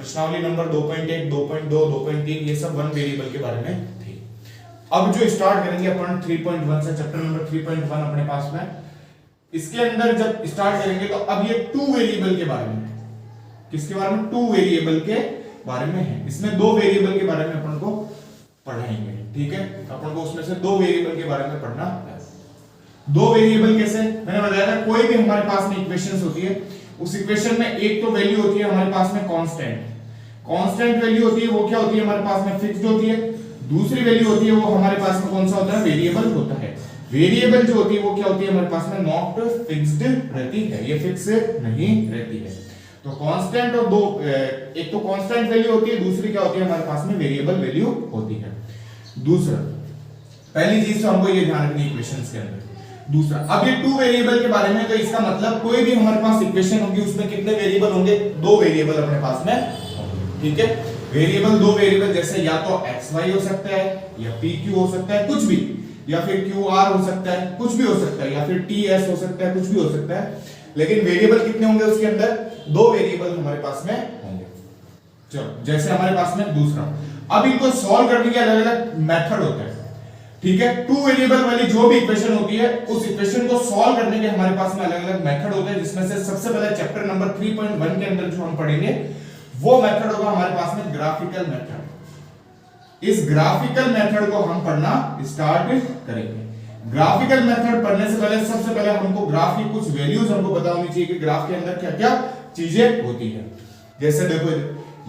प्रश्नावली नंबर 2.1, 2.2, 2.3 ये सब वन वेरिएबल के बारे में थी। अब जो स्टार्ट करेंगे अपन 3.1 से, चैप्टर नंबर 3.1 अपने पास में, इसके अंदर जब स्टार्ट करेंगे तो अब ये टू वेरिएबल के बारे में, किसके बारे में? टू वेरिएबल के बारे में है। इसमें दो वेरिएबल के बारे में अपन को पढ़ाएंगे, ठीक है? अपन को उसमें से दो वेरिएबल के बारे में पढ़ना है। दो वेरिएबल कैसे? मैंने बताया था कोई भी हमारे पास में इक्वेशंस होती है, उस इक्वेशन में एक तो वैल्यू होती है हमारे पास में कांस्टेंट, कांस्टेंट वैल्यू होती है, वो क्या होती है हमारे पास में? फिक्स्ड होती है। दूसरी वैल्यू होती है वो हमारे पास में कौन सा होता है? वेरिएबल होता है। वेरिएबल जो होती है वो क्या होती है हमारे पास में? नॉट फिक्स्ड रहती है, ये फिक्स नहीं रहती है। तो कांस्टेंट और दो, एक तो कांस्टेंट वैल्यू होती है, दूसरी क्या होती है हमारे पास में? वेरिएबल वैल्यू होती है। दूसरा, पहली चीज तो हमको ये ध्यान रखनी इक्वेशंस के अंदर। दूसरा, अब ये टू वेरिएबल के बारे में, तो इसका मतलब कोई भी हमारे पास इक्वेशन होगी उसमें कितने वेरिएबल होंगे? दो वेरिएबल अपने पास में, ठीक है? वेरिएबल, दो वेरिएबल, जैसे या तो xy हो सकता है, या pq हो सकता है, कुछ भी, या फिर qr हो सकता है, कुछ भी हो सकता है, या फिर ts हो सकता है, कुछ भी हो सकता है। लेकिन वेरिएबल कितने होंगे उसके अंदर? दो वेरिएबल हमारे पास में होंगे। चलो, जैसे हमारे पास में दूसरा, अब इनको सॉल्व करने के अलग अलग मेथड होते हैं, ठीक है? टू वेरिएबल वाली जो भी इक्वेशन होती है, उस इक्वेशन को सॉल्व करने के हमारे पास में अलग अलग मेथड होते हैं, जिसमें से सबसे पहले चैप्टर नंबर 3.1 के अंदर जो हम पढ़ेंगे वो मेथड होगा हमारे पास में ग्राफिकल मेथड। इस ग्राफिकल मेथड को हम पढ़ना स्टार्ट करेंगे। ग्राफिकल मेथड पढ़ने से पहले सबसे पहले हमको ग्राफ की कुछ वैल्यूज हमको पता होनी चाहिए कि ग्राफ के अंदर क्या क्या चीजें होती है। जैसे देखो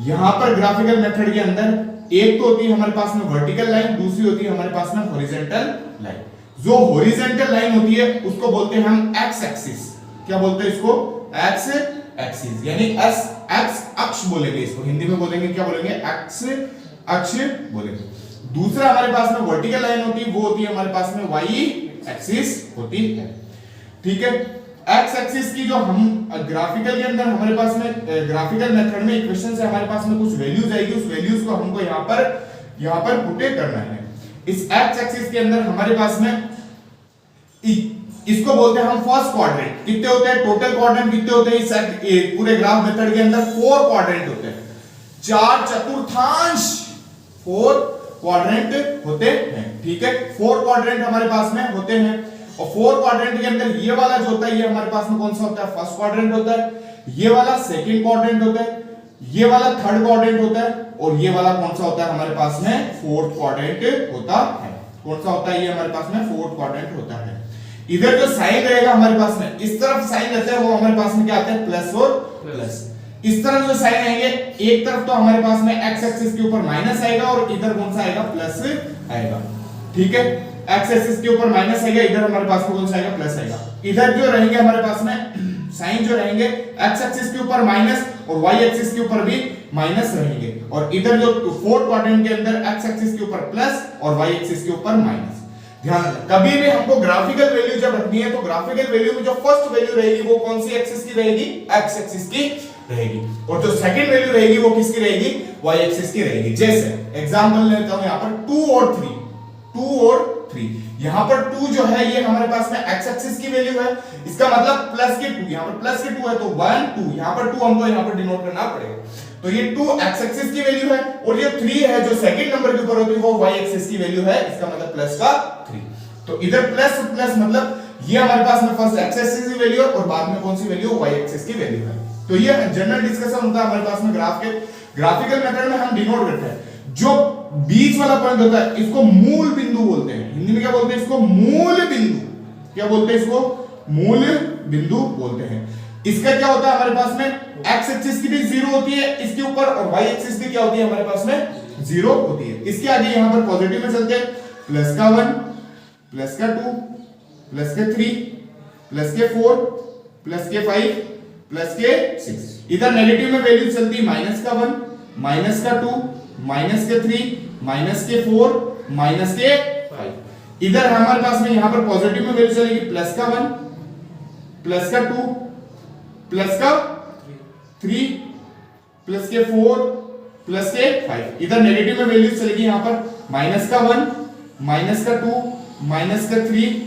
यहां पर ग्राफिकल मेथड के अंदर एक तो होती है हमारे पास में वर्टिकल लाइन, दूसरी होती है हमारे पास में हॉरिजॉन्टल लाइन। जो हॉरिजॉन्टल लाइन होती है उसको बोलते हैं हम एक्स एक्सिस। क्या बोलते हैं इसको? एक्स एक्सिस, यानी एक्स अक्ष बोलेंगे इसको, हिंदी में बोलेंगे क्या बोलेंगे? एक्स अक्ष बोलेंगे। दूसरा हमारे पास में वर्टिकल लाइन होती है, वो होती है हमारे पास में वाई एक्सिस होती है, ठीक है? एक्स एक्सिस की जो हम ग्राफिकल के अंदर हमारे पास में ग्राफिकल मेथड में इक्वेशन से हमारे पास में कुछ वैल्यूज आएगी, उस वैल्यूज को हमको यहां पर पुट करना है। इस एक्स एक्सिस के अंदर हमारे पास में इसको बोलते हैं हम फर्स्ट क्वाड्रेंट। कितने होते हैं टोटल क्वाड्रेंट? कितने होते हैं इस पूरे ग्राफ मेथड के अंदर? 4 क्वाड्रेंट होते हैं, 4 चतुर्थांश 4 क्वाड्रेंट होते हैं, ठीक है? 4 क्वाड्रेंट हमारे पास में होते हैं, और 4 क्वाड्रेंट के अंदर ये वाला जो होता है ये हमारे पास में कौन सा होता है? फर्स्ट क्वाड्रेंट होता है, ये वाला सेकंड क्वाड्रेंट होता है, ये वाला थर्ड क्वाड्रेंट होता है, और ये वाला कौन सा होता है हमारे पास में? फोर्थ क्वाड्रेंट होता है। कौन सा होता है ये हमारे पास में? फोर्थ क्वाड्रेंट होता है। इधर जो साइन रहेगा हमारे पास में, इस तरफ साइन रहता है वो हमारे पास में क्या आता है? प्लस और प्लस। इस तरफ जो साइन आएंगे, एक तरफ तो हमारे पास में एक्स एक्सिस के ऊपर माइनस आएगा और इधर कौन सा आएगा? प्लस आएगा, ठीक है? एक्स एक्सिस के ऊपर माइनस आएगा, इधर हमारे पास में कौन सा आएगा? प्लस आएगा। इधर जो रहेंगे हमारे पास में साइन जो रहेंगे एक्स एक्सिस के ऊपर माइनस और वाई एक्सिस के ऊपर भी माइनस रहेंगे, और इधर जो फोर्थ क्वाड्रेंट के अंदर एक्स एक्सिस के ऊपर प्लस और वाई एक्सिस के ऊपर माइनस। ध्यान रखना, कभी भी हमको ग्राफिकल वैल्यू जब रखनी है तो ग्राफिकल वैल्यू में जो फर्स्ट वैल्यू रहेगी वो कौन सी एक्सिस की रहेगी? एक्स एक्सिस की रहेगी, और जो सेकंड वैल्यू रहेगी वो किसकी रहेगी? वाई एक्सिस की रहेगी। जैसे एग्जांपल लेता हूं यहां पर 2 और 3, 2 और 3। यहां पर 2 जो है ये हमारे पास में एक्स एक्सिस की वैल्यू है, इसका मतलब प्लस के 2, यहां पर प्लस के 2 है तो 1 2, यहां पर 2 हमको यहां पर डिनोट करना पड़ेगा, तो ये 2 एक्स एक्सिस की वैल्यू है, और ये 3 है जो सेकंड नंबर के ऊपर होती है वो वाई एक्सिस की वैल्यू है, इसका मतलब प्लस का 3। तो इधर प्लस प्लस मतलब ये हमारे पास में फर्स्ट एक्स एक्सिस की वैल्यू है और बाद में कौन सी वैल्यू? वाई एक्सिस की वैल्यू है। तो ये जनरल डिस्कशन होता है हमारे पास में ग्राफ के। ग्राफिकल मेथड में हम डिनोट करते हैं जो बीच वाला पॉइंट होता है इसको मूल बिंदु बोलते हैं। हिंदी में क्या बोलते हैं इसको? मूल बिंदु। क्या बोलते हैं इसको? मूल बिंदु बोलते हैं। इसका क्या होता है हमारे पास में? एक्स एक्सिस की भी 0 होती है इसके ऊपर, और वाई एक्सिस की क्या होती है हमारे पास में? 0 होती है। इसके आगे यहां पर पॉजिटिव में चलते हैं, प्लस का 1, प्लस का 2, प्लस के 3, प्लस के 4, प्लस के 5, प्लस के 6। इधर नेगेटिव में वैल्यू चलती है माइनस का 1, माइनस का 2, माइनस के 3, माइनस के 4, माइनस के 5। इधर हमारे पास में यहां पर पॉजिटिव में वैल्यू चलेगी प्लस का 1, प्लस का 2, प्लस का 3, प्लस के 4, प्लस के 5। इधर नेगेटिव में वैल्यू चलेगी यहां पर माइनस का 1, माइनस का 2, माइनस का 3,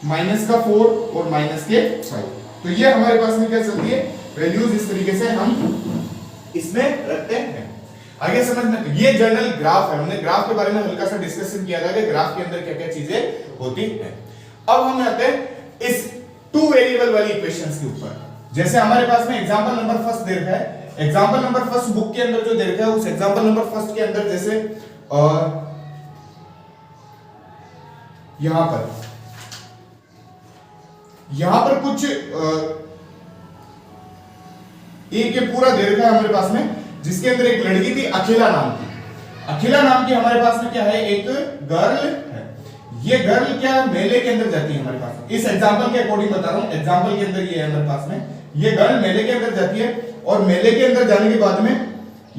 माइनस का 4 और माइनस के 5। तो ये हमारे पास में क्या चलती है? वैल्यूज इस तरीके से हम इसमें रखते हैं। आगे समझ में, ये जनरल ग्राफ है, हमने ग्राफ के बारे में हल्का सा डिस्कशन किया था कि ग्राफ के अंदर क्या क्या चीजें होती हैं। अब हम आते हैं इस टू वेरिएबल वाली इक्वेशंस के ऊपर। जैसे हमारे पास में एग्जांपल नंबर फर्स्ट दे रखा है, एग्जांपल नंबर फर्स्ट बुक के अंदर जो दे रखा है, उस एग्जांपल नंबर फर्स्ट के अंदर जैसे यहां पर कुछ एक ये पूरा दे रखा है हमारे पास में, जिसके अंदर एक लड़की थी अखिला नाम की। अखिला नाम की हमारे पास में क्या है, एक गर्ल है। ये गर्ल क्या मेले के अंदर जाती है हमारे पास में, इस एग्जांपल के अकॉर्डिंग बता रहा हूं, एग्जांपल के अंदर ये है हमारे पास में, ये गर्ल मेले के अंदर जाती है और मेले के अंदर जाने के बाद में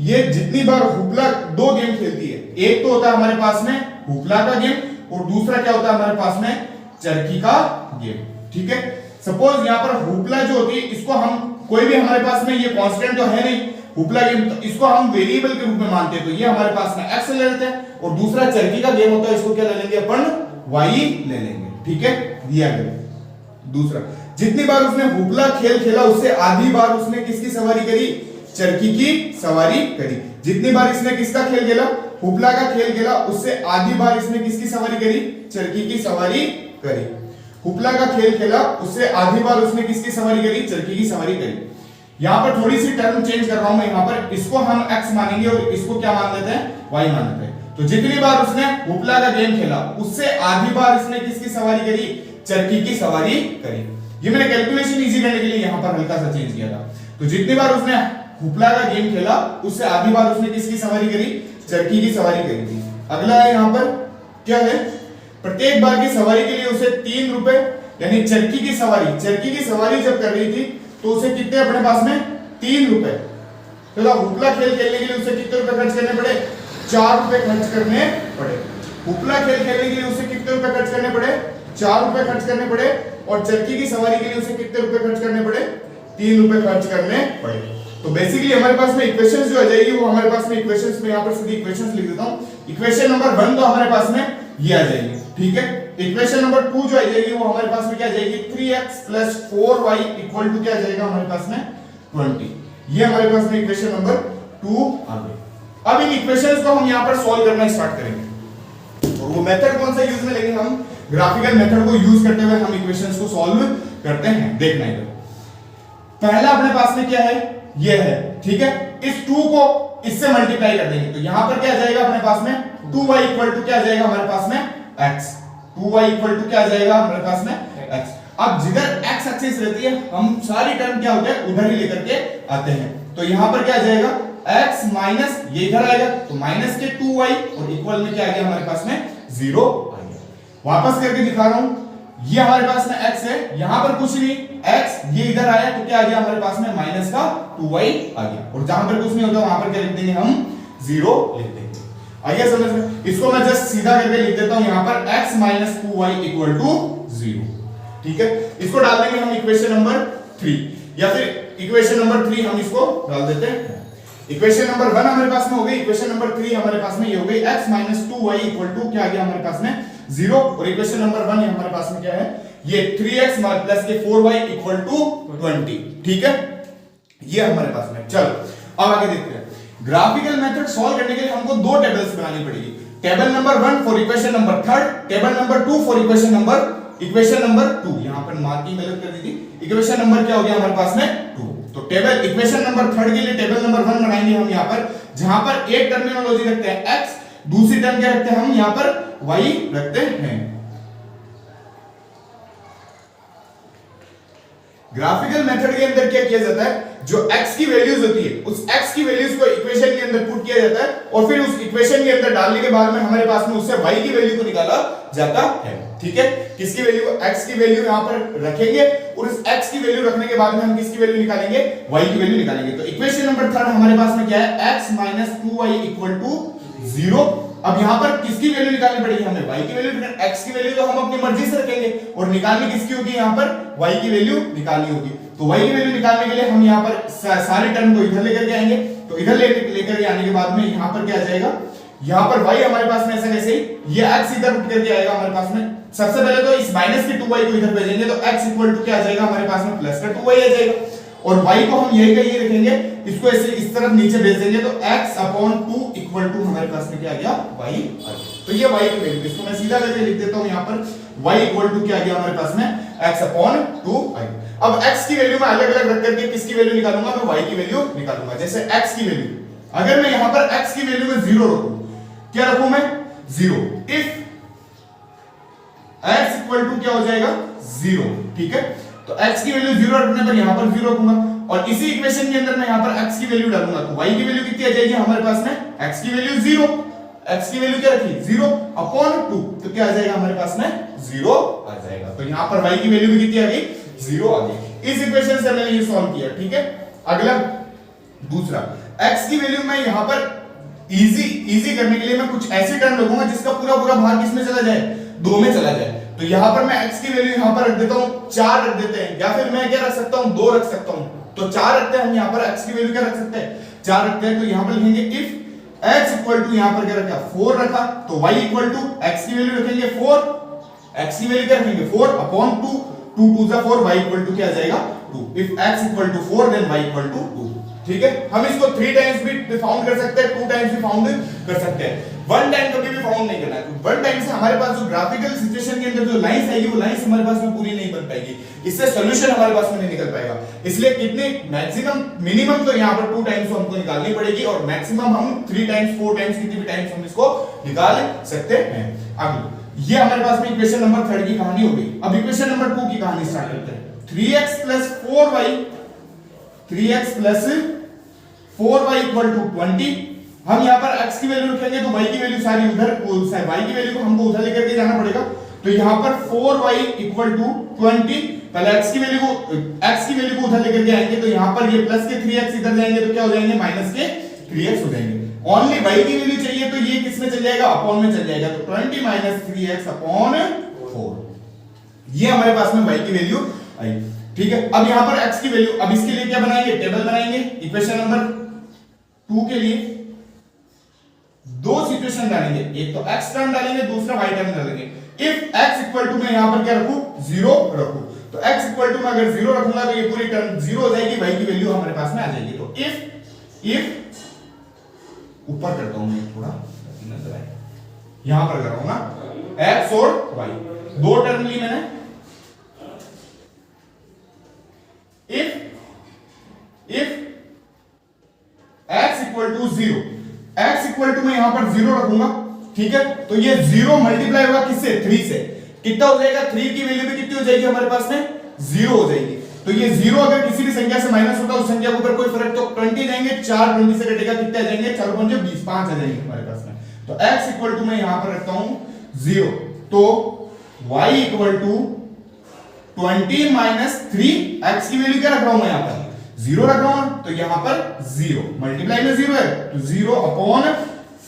ये जितनी बार हुपला, दो गेम खेलती है, एक तो होता है हमारे पास में हुपला का गेम और दूसरा क्या होता है हमारे पास में चरखी का गेम। ठीक है, सपोज यहां पर हुपला जो होती है, इसको हम कोई भी हमारे पास में ये कांस्टेंट तो है नहीं हुपला गेम, तो इसको हम वेरिएबल के रूप में मानते हैं, तो ये हमारे पास में x ले लेते हैं, और दूसरा चरखी का गेम होता है, इसको क्या ले लेंगे अपन y ले लेंगे। ठीक है, दिया गया। दूसरा, जितनी बार उसने हुपला खेल खेला उससे आधी बार उसने किसकी सवारी करी, चरखी की सवारी करी। जितनी बार इसने किसका खेल खेला, हुपला का खेल खेला, उससे आधी बार इसने किसकी सवारी करी, चरखी की सवारी करी। हुपला का खेल खेला, उससे आधी बार उसने किसकी सवारी करी, चरखी की सवारी करी। यहां पर थोड़ी सी टर्म चेंज कर रहा हूं मैं, यहां पर इसको हम x मानेंगे और इसको क्या मान लेते हैं, y मान लेते हैं। तो जितनी बार उसने हुपला का गेम खेला उससे आधी बार इसने किसकी सवारी करी, चरखी की सवारी करी। ये मैंने कैलकुलेशन इजी करने के लिए यहां पर हल्का सा चेंज किया था। तो जितनी बार उसने हुपला का गेम खेला उससे आधी बार उसने किसकी सवारी करी, चरखी की सवारी करी थी। अगला है यहां पर क्या है, प्रत्येक बार की सवारी के लिए उसे 3 रुपए, यानी चरखी की सवारी जब कर रही थी तो उसे कितने अपने पास में 3 रुपए। तो हुपला खेल खेलने के लिए उसे कितने रुपए खर्च करने पड़े, 4 रुपए खर्च करने पड़े। हुपला खेल खेलने के लिए उसे कितने रुपए खर्च करने पड़े, 4 रुपए खर्च करने पड़े, और चरखी की सवारी के लिए उसे कितने रुपए खर्च करने पड़े, 3 रुपए खर्च करने पड़े। तो बेसिकली हमारे पास में इक्वेशंस जो आ जाएगी वो हमारे पास में इक्वेशंस में यहां पर सीधी इक्वेशंस लिख देता हूं। इक्वेशन नंबर 1 तो हमारे पास में ये आ जाएगी। ठीक है, इक्वेशन नंबर 2 जो आ जाएगी वो हमारे पास में क्या आ जाएगी, 3x + 4y = क्या आ जाएगा हमारे पास में 20। ये हमारे पास में इक्वेशन नंबर 2 आ गई। अब इन इक्वेशंस को हम यहां पर सॉल्व करना स्टार्ट करेंगे, और वो मेथड कौन सा यूज में लेंगे, हम ग्राफिकल मेथड को यूज करते हुए हम इक्वेशंस को सॉल्व करते हैं। देखना इधर, पहला अपने पास में क्या है, ये है। ठीक है, इस 2 को इससे मल्टीप्लाई कर देंगे, तो यहां पर क्या आ जाएगा अपने पास में 2y = क्या आ जाएगा हमारे पास में x। 2y = क्या आ जाएगा हमारे पास में x। अब जिधर x एक्सिस रहती है हम सारी टर्म क्या होते हैं उधर ही लेकर के आते हैं। तो यहां पर क्या आ जाएगा x माइनस, ये इधर आएगा तो माइनस के 2y, और इक्वल में क्या आ गया हमारे पास में 0 आ गया। वापस करके दिखा रहा हूं, ये हमारे पास में x है, यहां पर कुछ नहीं, x ये इधर आया तो क्या आ गया हमारे पास में माइनस का 2y आ गया, और जहां पर कुछ नहीं होता वहां पर क्या लिख देंगे हम 0 लिख देंगे। आइए समझ में, इसको मैं जस्ट सीधा करके लिख देता हूं यहां पर x - 2y = 0। ठीक है, इसको डाल देंगे हम इक्वेशन नंबर 3, या फिर इक्वेशन नंबर 3 हम इसको डाल देते हैं। इक्वेशन नंबर 1 हमारे पास में हो गई, इक्वेशन नंबर 3 हमारे पास में ये हो गई, x - 2y = क्या आ गया हमारे पास में 0, और इक्वेशन नंबर 1 हमारे पास में क्या है, ये 3x + के 4y = 20। ठीक है, ये हमारे पास में। चलो अब आगे देखते हैं। ग्राफिकल मेथड सॉल्व करने के लिए हमको 2 टेबल्स बनानी पड़ेगी, table number 1 for equation number 3, table number 2 for equation number 2। यहां पर मार्किंग गलत कर दी थी, इक्वेशन नंबर क्या हो गया हमारे पास में 2। तो टेबल इक्वेशन नंबर 3 के लिए टेबल नंबर 1 बनाएंगे हम यहां पर, जहां पर एक टर्मिनोलॉजी रखते हैं x, दूसरी टर्म क्या रखते हैं हम यहां पर y रखते हैं। ग्राफिकल मेथड के अंदर क्या किया जाता है, जो x की वैल्यूज होती है उस x की वैल्यूज को इक्वेशन के अंदर पुट किया जाता है, और फिर उस इक्वेशन के अंदर डालने के बाद में हमारे पास में उससे y की वैल्यू को निकाला जाता है। ठीक है, किसकी वैल्यू, x की वैल्यू यहां पर रखेंगे, और उस x की वैल्यू रखने के बाद में हम किसकी वैल्यू निकालेंगे, y की वैल्यू निकालेंगे। तो इक्वेशन नंबर 3 हमारे पास में क्या है, x - 2y = 0। अब यहां पर किसकी वैल्यू निकालनी पड़ेगी हमें, y की वैल्यू। x की वैल्यू तो हम अपनी मर्जी से रखेंगे, और निकालनी किसकी होगी, यहां पर y की वैल्यू निकालनी होगी। तो y की वैल्यू निकालने के लिए हम यहां पर सारी टर्म को इधर लेकर के आएंगे, तो इधर लेकर के आने के बाद में यहां पर क्या आ जाएगा, यहां पर y हमारे पास में ऐसा कैसे, ये x इधर उठ करके आएगा हमारे पास में। सबसे पहले तो इस माइनस के 2y को इधर भेजेंगे, तो x = क्या आ जाएगा हमारे पास में +2y आ जाएगा, और y को हम यही का यही रखेंगे, इसको ऐसे इस तरफ नीचे भेज देंगे तो x/2 इक्वल टू हमारे पास में क्या आ गया, y आ गया। तो ये y की वैल्यू, इसको मैं सीधा करके लिख देता हूं यहां पर, y इक्वल टू क्या आ गया हमारे पास में, x/2 i। अब x की वैल्यू मैं अलग अलग रख करके किसकी वैल्यू निकालूंगा, मैं y की वैल्यू निकालूंगा। जैसे x की वैल्यू, अगर मैं यहां पर x की वैल्यू में 0 रखूं, क्या रखूं मैं, 0, इफ x इक्वल टू क्या हो जाएगा, 0, ठीक है। तो x की वैल्यू 0 रखने पर यहां पर 0 रखूंगा, और इसी इक्वेशन के अंदर मैं यहां पर x की वैल्यू डालूंगा, तो y की वैल्यू कितनी आ जाएगी हमारे पास में, x की वैल्यू 0, x की वैल्यू क्या रखी, 0 अपॉन 2, तो क्या आ जाएगा हमारे पास में, 0 आ जाएगा। तो यहां पर y की वैल्यू भी कितनी आ गई, 0 आ गई। इस इक्वेशन से मैंने ये सॉल्व किया, ठीक है। अगला दूसरा, x की वैल्यू मैं यहां पर इजी करने के लिए मैं कुछ ऐसे टर्म रखूंगा जिसका पूरा पूरा भाग किसमें चला जाए, 2 में चला जाए। तो यहां पर मैं x की वैल्यू यहां पर रख देता हूं 4 रख देते हैं, या फिर मैं क्या रख सकता हूं, 2 रख सकता हूं। तो 4 रखते हैं हम यहां पर, x की वैल्यू क्या रख सकते हैं, 4 रखते हैं। तो यहां पर लिखेंगे इफ x इक्वल टू, यहां पर क्या रखा, 4 रखा, तो y इक्वल टू x की वैल्यू रखेंगे 4, x की वैल्यू क्या रखेंगे 4 अपॉन 2, 2 2 जा 4, y इक्वल टू क्या आ जाएगा 2। If x equal to 4 then y equal to 2, ठीक है। हम इसको 3 टाइम्स भी फाउंड कर सकते हैं, 2 टाइम्स भी फाउंड कर सकते हैं, 1 टाइम कभी भी फाउंड नहीं करना है। 1 टाइम से हमारे पास जो ग्राफिकल सिचुएशन के अंदर जो लाइंस आएगी, वो लाइंस हमारे पास में पूरी नहीं बन पाएगी, इससे सॉल्यूशन हमारे पास में नहीं निकल पाएगा। इसलिए कितने मैक्सिमम मिनिमम तो यहां पर 2 टाइम्स हमको निकालनी पड़ेगी, और मैक्सिमम हम 3 टाइम्स 4 टाइम्स कितनी भी टाइम्स हम इसको निकाल सकते हैं। अब ये हमारे पास में इक्वेशन नंबर 3 की कहानी हो गई। अब इक्वेशन नंबर 2 की कहानी स्टार्ट करते हैं। 3x + 4y, 3x + 4y equal to 20। हम यहां पर x की वैल्यू रखेंगे तो y की वैल्यू सारी उधर, y की वैल्यू को हमको उधर लेकर के जाना पड़ेगा। तो यहां पर 4y इक्वल टू 20, पहले x की वैल्यू को उधर लेकर के आएंगे, तो यहां पर ये प्लस के 3x इधर जाएंगे तो क्या हो जाएंगे, माइनस के 3x हो जाएंगे। ओनली y की वैल्यू चाहिए तो ये किस में चल जाएगा, अपॉन में चल जाएगा। तो 20 - 3x अपॉन 4, ये हमारे पास में y की वैल्यू आई, ठीक है। अब यहां पर x की वैल्यू, अब इसके लिए क्या बनाएंगे, टेबल बनाएंगे। इक्वेशन नंबर 2 के लिए 2 सिचुएशन डालेंगे, एक तो x टर्म डालेंगे, दूसरा y टर्म डालेंगे। इफ x इक्वल टू, मैं यहां पर क्या रखूं, 0 रखूं, तो x इक्वल टू मैं अगर 0 रखूंगा तो ये पूरी टर्म 0 हो जाएगी, y की वैल्यू हमारे पास में आ जाएगी। तो इफ ऊपर करता हूं मैं थोड़ा नजर आए, यहां पर कर रहा हूं ना, x और y 2 टर्म ली मैंने। If x equal to 0, x equal to मैं यहां पर 0 रखूंगा, ठीक है। तो ये 0 मल्टीप्लाई होगा किससे, 3 से, कितना हो जाएगा, 3 की वैल्यू भी कितनी हो जाएगी हमारे पास में, 0 हो जाएगी। तो ये 0 अगर किसी भी संख्या से माइनस होता है, उस संख्या के ऊपर कोई फर्क, तो 20 जाएंगे, 4 20 से कटेगा, कितने आ जाएंगे, 4 5 20, 5 आ जाएंगे हमारे पास में। तो x इक्वल टू मैं यहां पर रखता हूं 0, तो y इक्वल टू 20 - 3, x की वैल्यू क्या रख रहा हूं मैं यहां पर, 0 रख रहा हूं, तो यहां पर 0 मल्टीप्लाई में 0 है, तो 0 अपॉन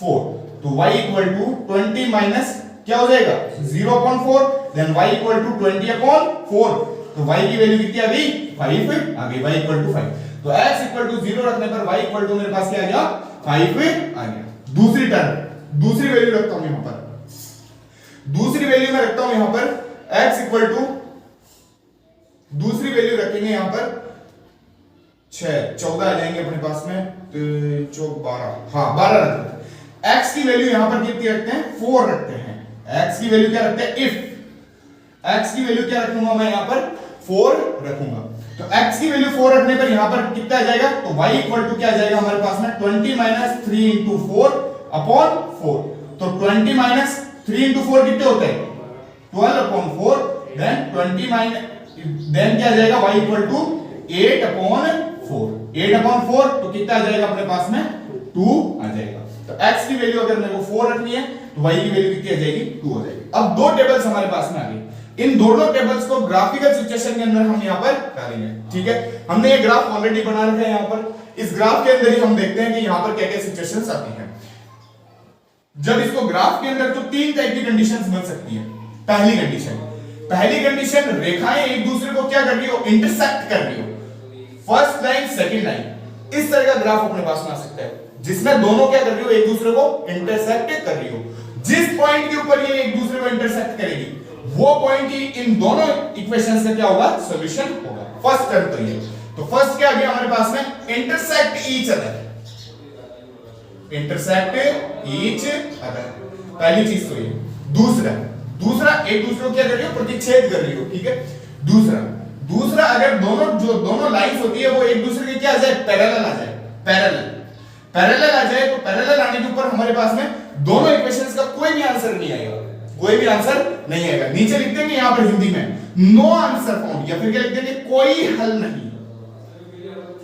4, तो y इक्वल टू 20 माइनस क्या हो जाएगा, 0 upon 4, then y equal to 20 upon 4, तो y की वैल्यू कितनी आ गई, 5 आ गई, y इक्वल टू 5। तो x इक्वल टू 0 रखने पर y इक्वल टू मेरे पास क्या आ गया, 5 आ गया। दूसरी टर्म, दूसरी वैल्यू रखता हूं यहां पर, दूसरी वैल्यू में रखता हूं यहां पर x इक्वल टू, दूसरी वैल्यू रखेंगे यहां पर 6 14 आ जाएंगे अपने पास में, तो 12, हां 12 रखते हैं। x की वैल्यू यहां पर कितनी रखते हैं, 4 रखते हैं। x की वैल्यू क्या रखते हैं, इफ x की वैल्यू क्या रखूंगा मैं यहां पर 4 रखूंगा। तो x की वैल्यू 4 रखने पर यहां पर कितना आ जाएगा, तो y इक्वल टू क्या आ जाएगा हमारे पास में, 20 - 3 × 4 अपॉन 4। तो 20 - 3 × 4 कितने होते हैं, 12 अपॉन 4, देन 20 देन क्या आ जाएगा, y equal to 8 upon 4, 8 upon 4, तो कितना आ जाएगा अपने पास में, 2 आ जाएगा। तो x की वैल्यू अगर मेरे को 4 रखनी है, तो y की वैल्यू कितनी आ जाएगी, 2 हो जाएगी। अब 2 टेबल्स हमारे पास में आ गई, इन दोनों टेबल्स को ग्राफिकल सिचुएशन के अंदर हम यहां पर डालेंगे, ठीक है। हमने ये ग्राफ ऑलरेडी बना रखा है यहां पर। इस ग्राफ के अंदर ही हम देखते हैं कि यहां पर क्या-क्या सिचुएशंस आती हैं। जब इसको ग्राफ के अंदर, तो 3 टाइप की कंडीशंस बन सकती हैं। पहली कंडीशन, रेखाएं एक दूसरे को क्या कर रही हो, इंटरसेक्ट कर रही हो, फर्स्ट लाइन सेकंड लाइन, इस तरह का ग्राफ अपने पास में आ सकता है, जिसमें दोनों क्या कर रही हो, एक दूसरे को इंटरसेक्ट कर रही हो। जिस पॉइंट के ऊपर ये एक दूसरे को इंटरसेक्ट करेगी, वो पॉइंट ही इन दोनों इक्वेशंस का क्या होगा, सॉल्यूशन होगा। फर्स्ट टर्म तो ये। तो फर्स्ट क्या आ गया हमारे पास में, intersect each other, intersect each other, पहली चीज तो ये। दूसरा एक दूसरे को क्या कर रही हो, प्रतिच्छेद कर रही हो, ठीक है। दूसरा अगर दोनों लाइंस होती है वो एक दूसरे के क्या आ जाए, पैरेलल आ जाए, पैरेलल आ जाए, तो पैरेलल आने के ऊपर हमारे पास में दोनों इक्वेशंस का कोई भी आंसर नहीं आएगा, कोई भी आंसर नहीं आएगा। नीचे लिख देंगे यहां पर हिंदी में नो आंसर फाउंड, या फिर क्या लिख देंगे, कोई हल नहीं,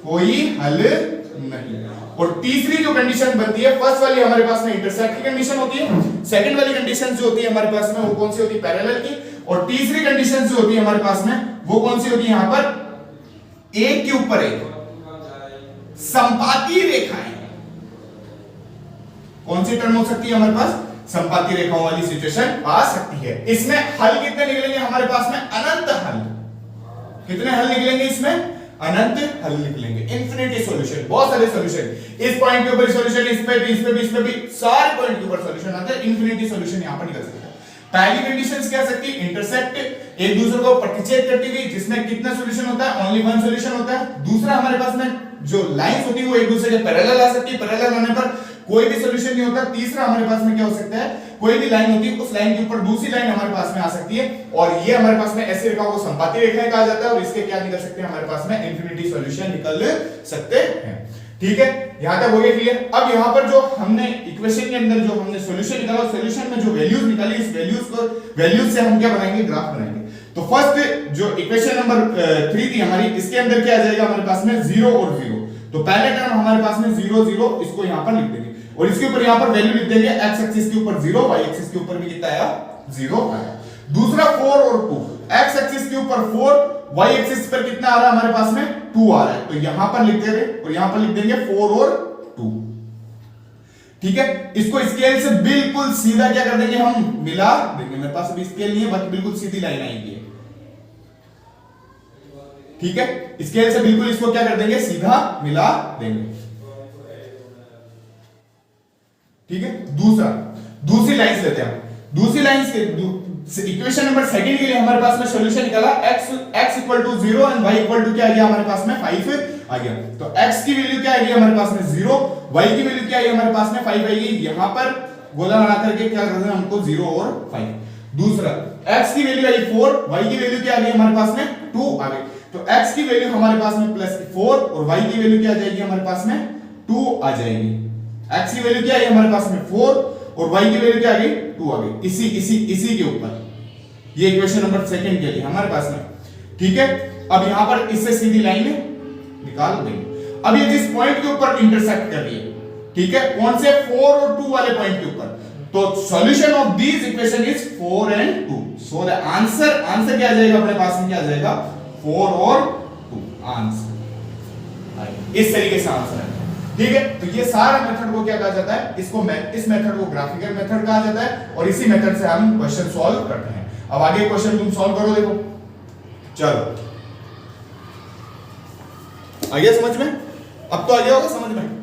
कोई हल नहीं। और तीसरी जो कंडीशन बनती है, फर्स्ट वाली हमारे पास में इंटरसेक्ट की कंडीशन होती है, सेकंड वाली कंडीशन जो होती है हमारे पास में वो कौन सी होती है, पैरेलल की, और तीसरी कंडीशन जो होती है हमारे पास में वो कौन सी होती है, यहां पर एक के ऊपर एक संपाती रेखाएं। कौन सी टर्म हो सकती है हमारे पास, संपाती रेखाओं वाली सिचुएशन आ सकती है। इसमें हल कितने निकलेंगे हमारे पास में, अनंत हल। कितने हल निकलेंगे इसमें, अनंत हल निकलेंगे, इंफिनिटी सॉल्यूशन, बहुत सारे सॉल्यूशन, इस पॉइंट के ऊपर सॉल्यूशन, इस पे भी सारे पॉइंट के ऊपर सॉल्यूशन आते हैं, इंफिनिटी सॉल्यूशन यहां पर निकल सकता है। पहली कंडीशंस क्या सकती है, इंटरसेक्ट, एक दूसरे को प्रतिच्छेद करती हुई, जिसमें कितना सॉल्यूशन होता है, ओनली वन सॉल्यूशन होता है। दूसरा हमारे पास में जो लाइंस होती है वो एक दूसरे के पैरेलल आ सकती है, पैरेलल होने पर कोई भी सॉल्यूशन नहीं होता। तीसरा हमारे पास में क्या हो सकता है, कोई भी लाइन होती है उस लाइन के ऊपर दूसरी लाइन हमारे पास में आ सकती है, और ये हमारे पास में ऐसी रेखाओं को संपाती रेखाएं कहा जाता है, और इसके क्या निकल सकते हैं हमारे पास में, इंफिनिटी सॉल्यूशन निकल सकते हैं। ठीक है, यहां तक हो गया क्लियर। अब यहां पर जो हमने इक्वेशन के अंदर जो हमने सॉल्यूशन निकाला, सॉल्यूशन में जो वैल्यूज निकाली, इस वैल्यूज से हम क्या बनाएंगे, ग्राफ बनाएंगे। तो फर्स्ट जो इक्वेशन नंबर 3 थी हमारी, इसके अंदर क्या आ जाएगा हमारे पास में, 0 और 0। तो पहले टर्म हमारे पास में 0 0, इसको यहां पर लिख देंगे, और इसके ऊपर यहां पर वैल्यू लिख देंगे, x एक्सिस के ऊपर 0, y एक्सिस के ऊपर भी कितना आया, 0 आया। दूसरा 4 और 2, x एक्सिस के ऊपर 4, y एक्सिस पर कितना आ रहा है हमारे पास में, 2 आ रहा है, तो यहां पर लिख देंगे, और यहां पर लिख देंगे 4 और 2। ठीक है, इसको स्केल से बिल्कुल सीधा क्या कर देंगे, हम मिला देंगे। मेरे पास अभी स्केल नहीं है, बाकी बिल्कुल सीधी लाइन आएगी। ठीक है, स्केल से बिल्कुल इसको क्या कर देंगे, सीधा मिला देंगे। ठीक है, दूसरी लाइन लेते हैं। दूसरी लाइन से इक्वेशन नंबर सेकंड के लिए हमारे पास में सॉल्यूशन निकाला, x equal to 0 and y equal to क्या आ गया हमारे पास में, 5 आ गया। तो x की वैल्यू क्या आएगी हमारे पास में, 0, y की वैल्यू क्या आएगी हमारे पास में, 5 आएगी। यहां पर गोला बना करके क्या करना है हमको, 0 और 5। दूसरा x की वैल्यू आई 4, y की वैल्यू क्या आ गई हमारे पास में, 2 आ गई। तो x की वैल्यू हमारे पास में +4, और y की वैल्यू क्या आ जाएगी हमारे पास में, 2 आ जाएगी। x की वैल्यू क्या आई हमारे पास में 4, और y की वैल्यू क्या आ गई, 2 आ गई। इसी के ऊपर ये इक्वेशन नंबर सेकंड के लिए हमारे पास में। ठीक है, अब यहां पर इससे सीधी लाइन निकाल देंगे। अब ये जिस पॉइंट के ऊपर इंटरसेक्ट कर रही है, ठीक है, कौन से, 4 और 2 वाले पॉइंट के ऊपर, तो solution of this equation is 4 and 2। So the answer क्या आ जाएगा अपने पास में, क्या आ जाएगा, 4 और 2 आंसर। इस तरीके से आंसर है। ठीक है, तो ये सारा मेथड को क्या कहा जाता है, इस मेथड को ग्राफिकल मेथड कहा जाता है, और इसी मेथड से हम क्वेश्चन सॉल्व करते हैं। अब आगे क्वेश्चन तुम सॉल्व करो, देखो, चलो आ गया समझ में, अब तो आ गया होगा समझ में।